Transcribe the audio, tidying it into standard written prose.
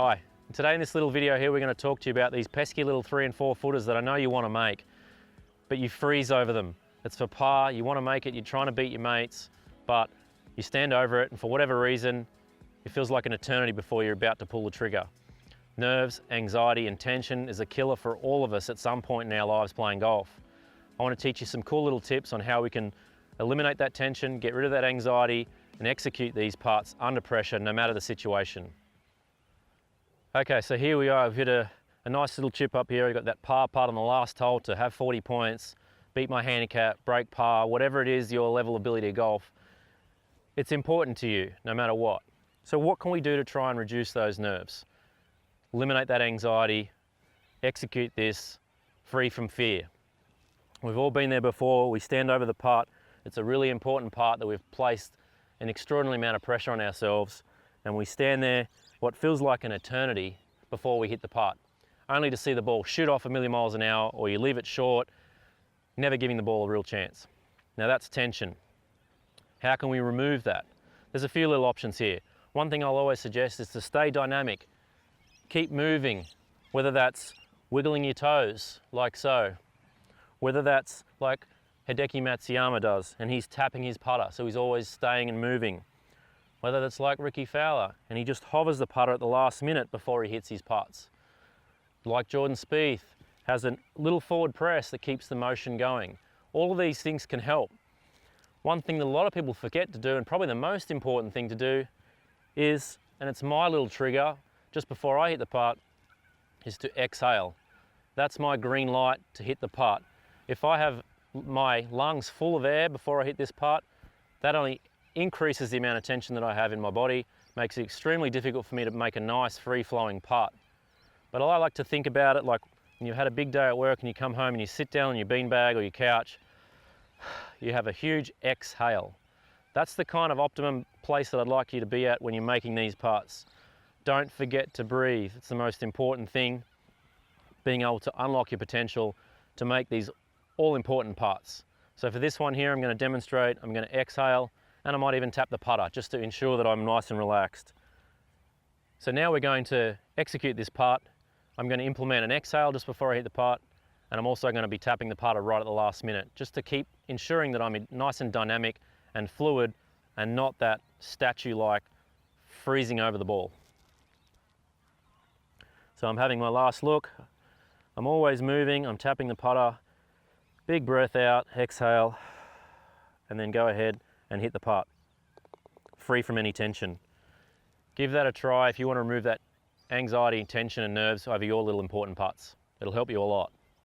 Hi, today in this little video here we're going to talk to you about these pesky little 3 and 4 footers that I know you want to make, but you freeze over them. It's for par, you want to make it, you're trying to beat your mates, but you stand over it and for whatever reason, it feels like an eternity before you're about to pull the trigger. Nerves, anxiety and tension is a killer for all of us at some point in our lives playing golf. I want to teach you some cool little tips on how we can eliminate that tension, get rid of that anxiety and execute these putts under pressure no matter the situation. Okay, so here we are. I've hit a nice little chip up here. I've got that par putt on the last hole to have 40 points, beat my handicap, break par, whatever it is your level of ability to golf. It's important to you no matter what. So what can we do to try and reduce those nerves? Eliminate that anxiety, execute this free from fear. We've all been there before. We stand over the putt. It's a really important putt that we've placed an extraordinary amount of pressure on ourselves, and we stand there what feels like an eternity before we hit the putt, only to see the ball shoot off a million miles an hour, or you leave it short, never giving the ball a real chance. Now that's tension. How can we remove that? There's a few little options here. One thing I'll always suggest is to stay dynamic. Keep moving, whether that's wiggling your toes, like so, whether that's like Hideki Matsuyama does, and he's tapping his putter, so he's always staying and moving. Whether that's like Ricky Fowler, and he just hovers the putter at the last minute before he hits his putts. Like Jordan Spieth, has a little forward press that keeps the motion going. All of these things can help. One thing that a lot of people forget to do, and probably the most important thing to do, is, and it's my little trigger, just before I hit the putt, is to exhale. That's my green light to hit the putt. If I have my lungs full of air before I hit this putt, that only increases the amount of tension that I have in my body, makes it extremely difficult for me to make a nice free-flowing putt. But I like to think about it like when you've had a big day at work and you come home and you sit down on your beanbag or your couch, you have a huge exhale. That's the kind of optimum place that I'd like you to be at when you're making these putts. Don't forget to breathe. It's the most important thing, being able to unlock your potential to make these all-important putts. So for this one here, I'm going to demonstrate, I'm going to exhale, and I might even tap the putter just to ensure that I'm nice and relaxed. So now we're going to execute this putt. I'm going to implement an exhale just before I hit the putt, and I'm also going to be tapping the putter right at the last minute, just to keep ensuring that I'm nice and dynamic and fluid and not that statue-like freezing over the ball. So I'm having my last look. I'm always moving, I'm tapping the putter, big breath out, exhale, and then go ahead and hit the putt, free from any tension. Give that a try if you want to remove that anxiety, tension and nerves over your little important putts. It'll help you a lot.